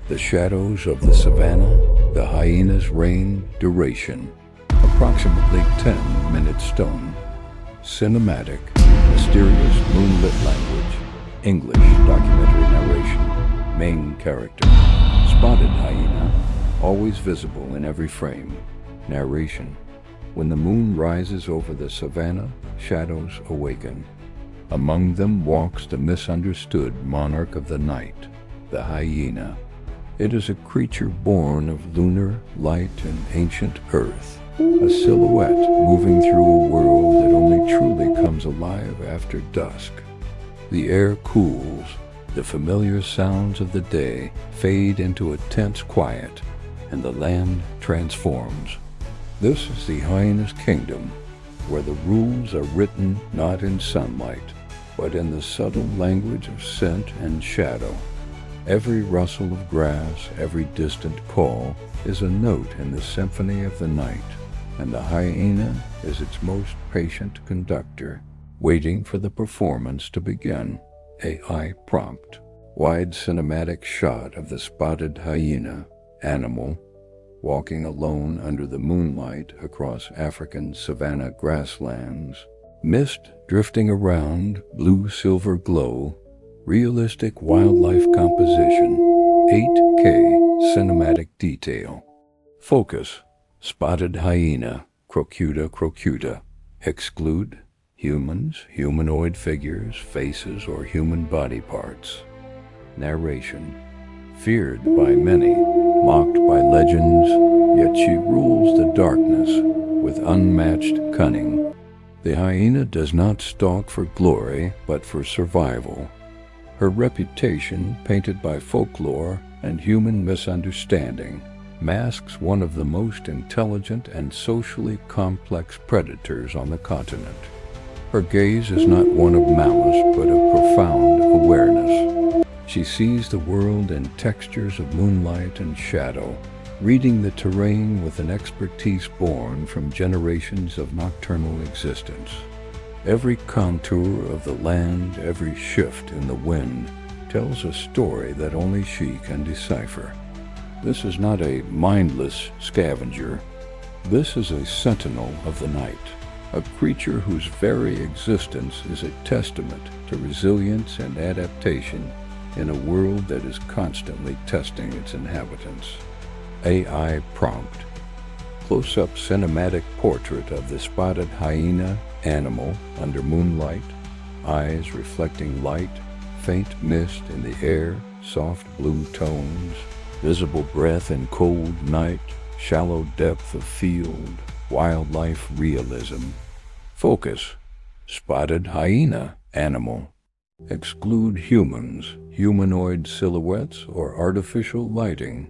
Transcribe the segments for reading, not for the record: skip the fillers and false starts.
The shadows of the savannah, the hyenas reign. Duration, approximately 10 minutes. Stone. Cinematic, mysterious moonlit language. English documentary narration. Main character, spotted hyena, always visible in every frame. Narration, when the moon rises over the savannah, shadows awaken. Among them walks the misunderstood monarch of the night, the hyena. It is a creature born of lunar light and ancient earth, a silhouette moving through a world that only truly comes alive after dusk. The air cools, the familiar sounds of the day fade into a tense quiet, and the land transforms. This is the hyena's kingdom, where the rules are written not in sunlight, but in the subtle language of scent and shadow. Every rustle of grass, every distant call is a note in the symphony of the night, and the hyena is its most patient conductor, waiting for the performance to begin. AI prompt. Wide cinematic shot of the spotted hyena, animal, walking alone under the moonlight across African savanna grasslands. Mist drifting around, blue-silver glow, realistic wildlife composition, 8K cinematic detail. Focus, spotted hyena, crocuta crocuta. Exclude, humans, humanoid figures, faces, or human body parts. Narration, feared by many, mocked by legends, yet she rules the darkness with unmatched cunning. The hyena does not stalk for glory, but for survival. Her reputation, painted by folklore and human misunderstanding, masks one of the most intelligent and socially complex predators on the continent. Her gaze is not one of malice, but of profound awareness. She sees the world in textures of moonlight and shadow, reading the terrain with an expertise born from generations of nocturnal existence. Every contour of the land, every shift in the wind, tells a story that only she can decipher. This is not a mindless scavenger. This is a sentinel of the night, a creature whose very existence is a testament to resilience and adaptation in a world that is constantly testing its inhabitants. AI prompt. Close-up cinematic portrait of the spotted hyena animal under moonlight, eyes reflecting light, faint mist in the air, soft blue tones, visible breath in cold night, shallow depth of field, wildlife realism. Focus, spotted hyena animal. Exclude humans, humanoid silhouettes, or artificial lighting.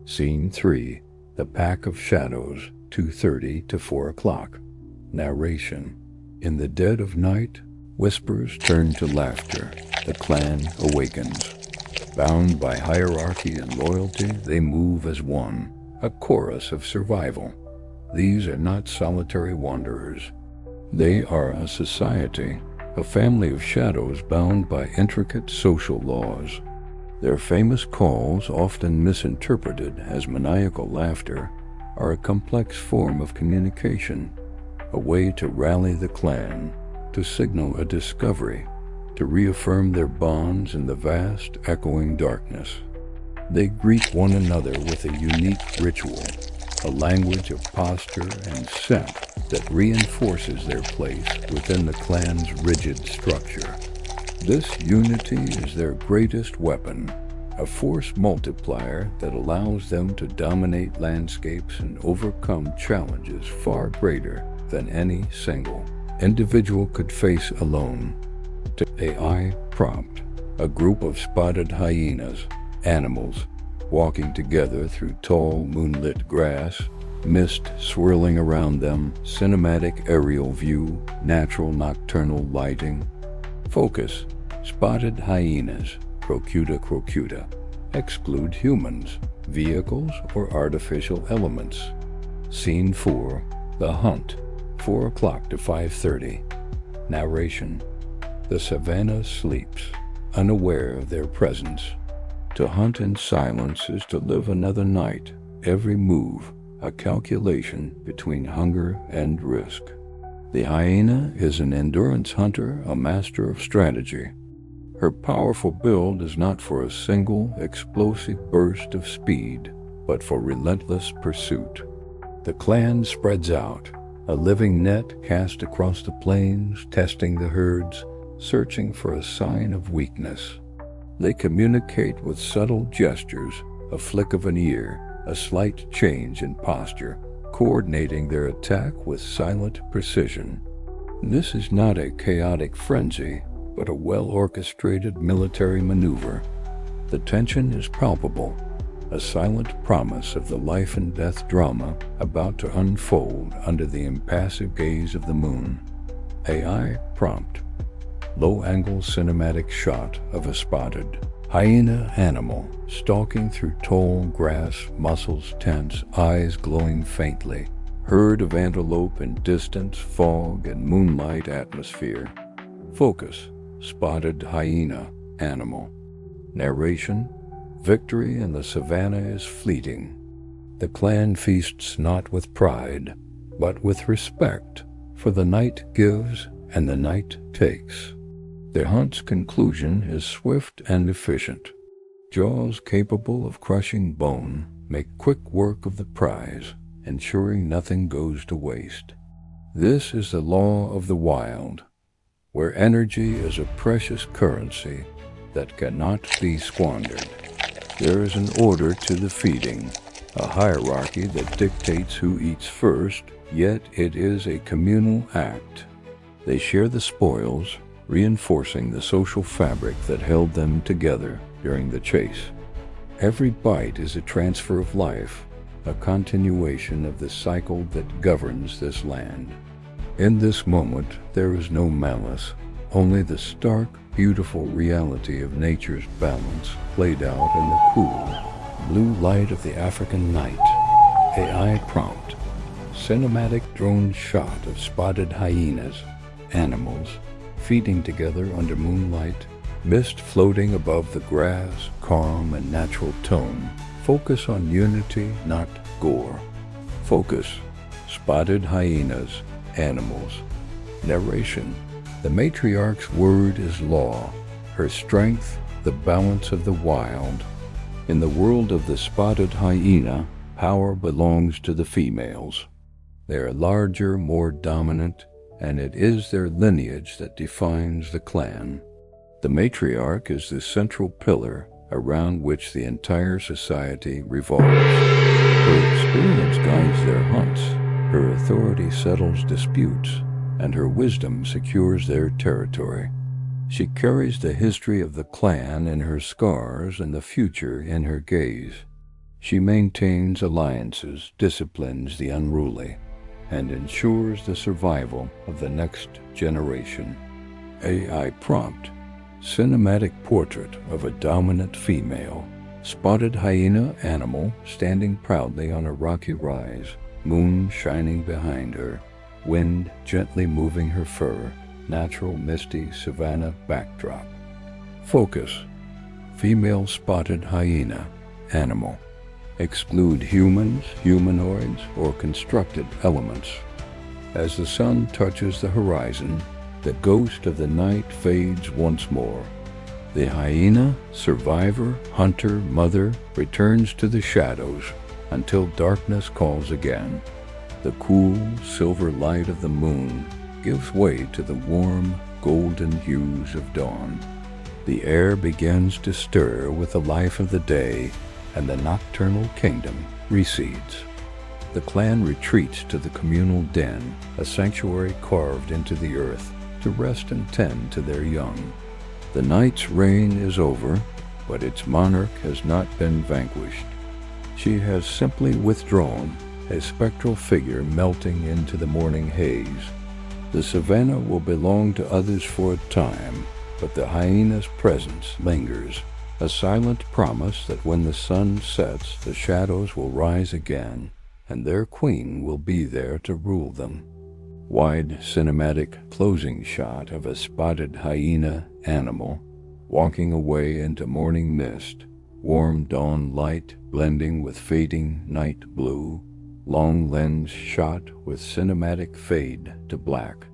Scene 3, the pack of shadows, 2:30 to 4 o'clock. Narration, in the dead of night, whispers turn to laughter. The clan awakens. Bound by hierarchy and loyalty, they move as one, a chorus of survival. These are not solitary wanderers. They are a society, a family of shadows bound by intricate social laws. Their famous calls, often misinterpreted as maniacal laughter, are a complex form of communication, a way to rally the clan, to signal a discovery, to reaffirm their bonds in the vast, echoing darkness. They greet one another with a unique ritual, a language of posture and scent that reinforces their place within the clan's rigid structure. This unity is their greatest weapon, a force multiplier that allows them to dominate landscapes and overcome challenges far greater than any single individual could face alone. AI prompt. A group of spotted hyenas, animals, walking together through tall moonlit grass, mist swirling around them, cinematic aerial view, natural nocturnal lighting. Focus, spotted hyenas, crocuta crocuta. Exclude humans, vehicles, or artificial elements. Scene 4, the hunt, 4 o'clock to 5:30. Narration, the savannah sleeps, unaware of their presence. To hunt in silence is to live another night, every move a calculation between hunger and risk. The hyena is an endurance hunter, a master of strategy. Her powerful build is not for a single explosive burst of speed, but for relentless pursuit. The clan spreads out, a living net cast across the plains, testing the herds, searching for a sign of weakness. They communicate with subtle gestures, a flick of an ear, a slight change in posture, coordinating their attack with silent precision. This is not a chaotic frenzy, but a well-orchestrated military maneuver. The tension is palpable, a silent promise of the life and death drama about to unfold under the impassive gaze of the moon. AI prompt: low-angle cinematic shot of a spotted hyena animal stalking through tall grass, muscles tense, eyes glowing faintly. Herd of antelope in distance, fog and moonlight atmosphere. Focus: spotted hyena animal. Narration: victory in the savannah is fleeting. The clan feasts not with pride, but with respect, for the night gives and the night takes. The hunt's conclusion is swift and efficient. Jaws capable of crushing bone make quick work of the prize, ensuring nothing goes to waste. This is the law of the wild, where energy is a precious currency that cannot be squandered. There is an order to the feeding, a hierarchy that dictates who eats first, yet it is a communal act. They share the spoils, reinforcing the social fabric that held them together during the chase. Every bite is a transfer of life, a continuation of the cycle that governs this land. In this moment, there is no malice, only the stark, beautiful reality of nature's balance played out in the cool, blue light of the African night. AI prompt: cinematic drone shot of spotted hyenas, animals, feeding together under moonlight, mist floating above the grass, calm and natural tone. Focus on unity, not gore. Focus: spotted hyenas, animals. Narration: the matriarch's word is law, her strength the balance of the wild. In the world of the spotted hyena, power belongs to the females. They are larger, more dominant, and it is their lineage that defines the clan. The matriarch is the central pillar around which the entire society revolves. Her experience guides their hunts, her authority settles disputes, and her wisdom secures their territory. She carries the history of the clan in her scars and the future in her gaze. She maintains alliances, disciplines the unruly, and ensures the survival of the next generation. AI prompt: cinematic portrait of a dominant female, spotted hyena animal standing proudly on a rocky rise, moon shining behind her, wind gently moving her fur, natural misty savanna backdrop. Focus: female spotted hyena animal. Exclude humans, humanoids, or constructed elements. As the sun touches the horizon, the ghost of the night fades once more. The hyena, survivor, hunter, mother, returns to the shadows until darkness calls again. The cool, silver light of the moon gives way to the warm, golden hues of dawn. The air begins to stir with the life of the day, and the nocturnal kingdom recedes. The clan retreats to the communal den, a sanctuary carved into the earth, to rest and tend to their young. The night's reign is over, but its monarch has not been vanquished. She has simply withdrawn, a spectral figure melting into the morning haze. The savannah will belong to others for a time, but the hyena's presence lingers, a silent promise that when the sun sets, the shadows will rise again, and their queen will be there to rule them. Wide cinematic closing shot of a spotted hyena animal walking away into morning mist, Warm dawn light blending with fading night blue, long lens shot with cinematic fade to black.